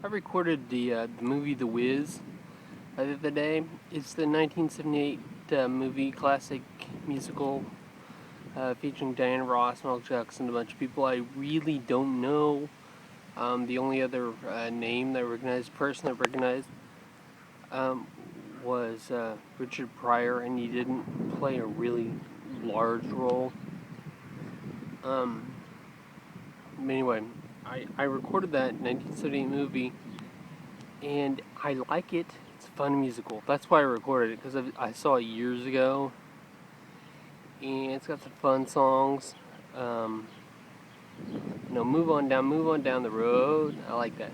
I recorded the movie The Wiz the other day. It's the 1978 movie, classic musical featuring Diana Ross, Mel Jackson, a bunch of people I really don't know. The only other name that I recognized, person I recognized, um, was Richard Pryor, and he didn't play a really large role. Anyway, I recorded that 1978 movie, and I like it. It's a fun musical. That's why I recorded it, because I saw it years ago, and it's got some fun songs. Move on down the road. I like that.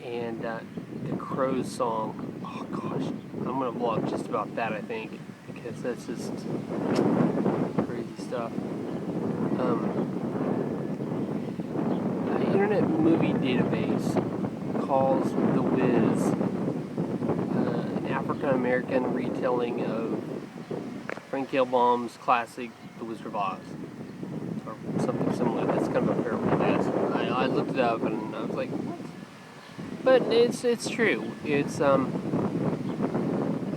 And the Crows song. Oh gosh, I'm gonna vlog just about that. I think because that's just crazy stuff. The Internet Movie Database calls The Wiz an African American retelling of Frank Baum's classic The Wizard of Oz, or something similar. That's kind of a paraphrase. I looked it up and I was like, what? But it's true. It's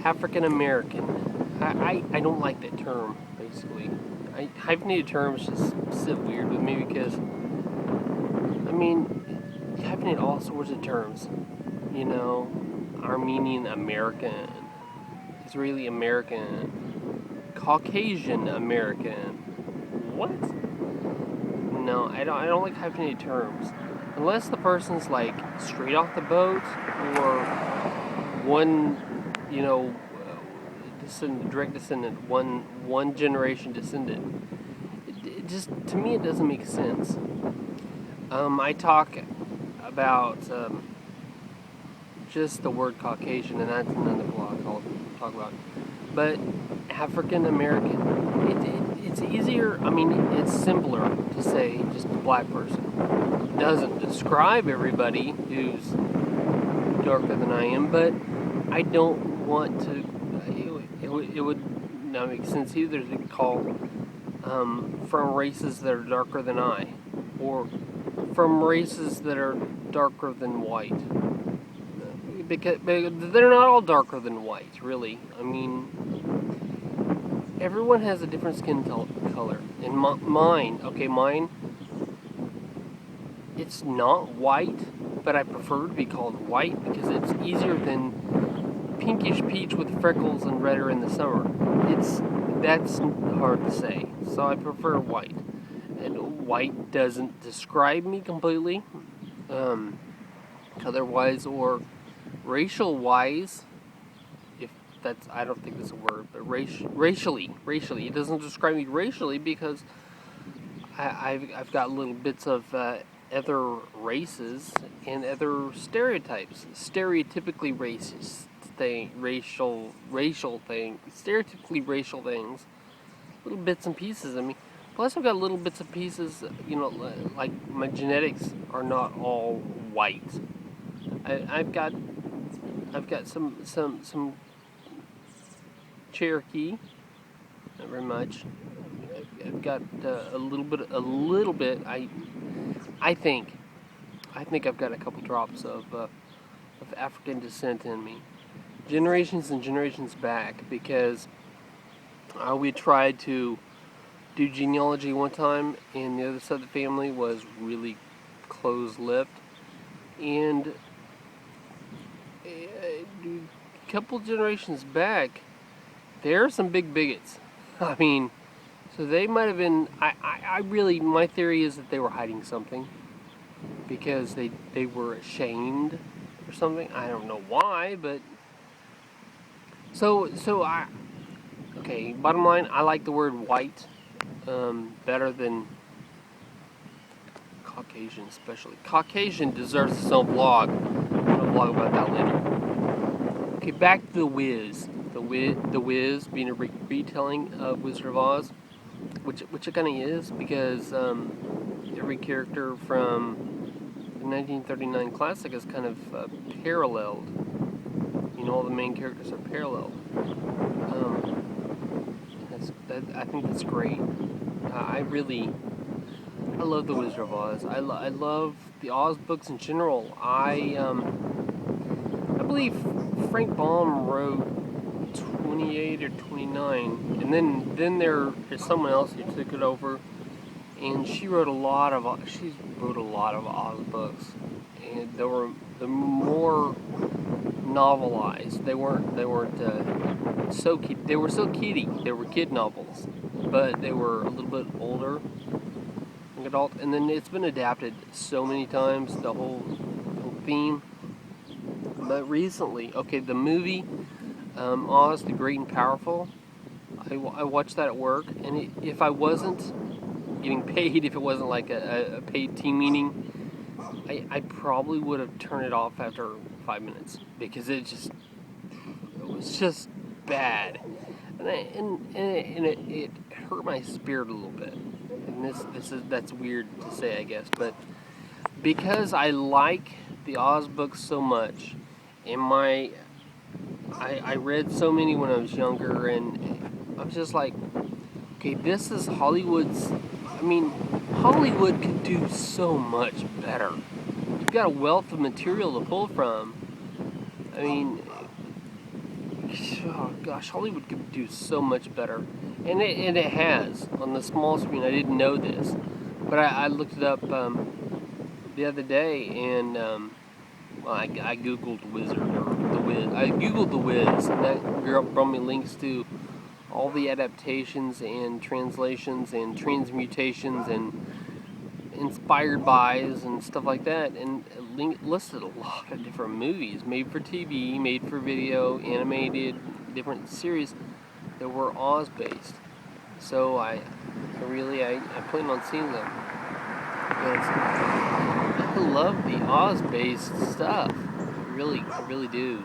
African American. I don't like that term, basically. Hyphenated terms just sit weird with me because, I mean, you hyphenate all sorts of terms. Armenian American, Israeli American, Caucasian American. What? No, I don't like hyphenated terms. Unless the person's like straight off the boat or one, direct descendant, one generation descendant. It just, to me, it doesn't make sense. I talk about just the word Caucasian, and that's another blog I'll talk about. But African American, it's easier. I mean, it's simpler to say just a black person. It doesn't describe everybody who's darker than I am, but I don't want to. It would not make sense either to call from races that are darker than I, or from races that are darker than white. Because they're not all darker than white, really. I mean, everyone has a different skin color. And mine, it's not white, but I prefer to be called white because it's easier than pinkish peach with freckles and redder in the summer. That's hard to say, so I prefer white. And white doesn't describe me completely, color-wise or racial-wise, if that's, I don't think that's a word, but racially, it doesn't describe me racially because I've got little bits of other races and other stereotypes, stereotypically racist stereotypically racial things, little bits and pieces. I mean, plus I've got little bits and pieces, like my genetics are not all white. I've got some Cherokee, not very much. I've got a little bit. I think I've got a couple drops of African descent in me, generations and generations back, because we tried to do genealogy one time, and the other side of the family was really close-lipped, and a couple generations back, there are some big bigots. I mean, so they might have been. I really, my theory is that they were hiding something because they were ashamed or something. I don't know why, but okay. Bottom line, I like the word white better than Caucasian, especially. Caucasian deserves its own blog. I'm gonna blog about that later. Okay, back to The Wiz. The Wiz being a retelling of Wizard of Oz, which it kind of is, because every character from the 1939 classic is kind of paralleled. All the main characters are paralleled. I think that's great. I really I love The Wizard of Oz. I love the Oz books in general. I believe Frank Baum wrote 28 or 29, and then there is someone else who took it over, and she wrote a lot of Oz books, and the more novelized. They were so kiddie. They were kid novels, but they were a little bit older, like adult. And then it's been adapted so many times. The whole theme. But recently, okay, the movie Oz the Great and Powerful. I watched that at work, and if I wasn't getting paid, if it wasn't like a paid team meeting, I probably would have turned it off after 5 minutes because it was just bad, and it hurt my spirit a little bit. And that's weird to say, I guess, but because I like the Oz books so much, and I read so many when I was younger, and I was just like, okay, this is Hollywood's. I mean, Hollywood could do so much better. You've got a wealth of material to pull from. I mean, oh gosh, Hollywood could do so much better, and it has on the small screen. I didn't know this, but I looked it up the other day, and well, I googled Wizard or the Wiz. I googled the Wiz, and that brought me links to all the adaptations and translations and transmutations and inspired bys and stuff like that, and listed a lot of different movies made for TV, made for video, animated, different series that were Oz based. So I plan on seeing them because I love the Oz based stuff. I really do.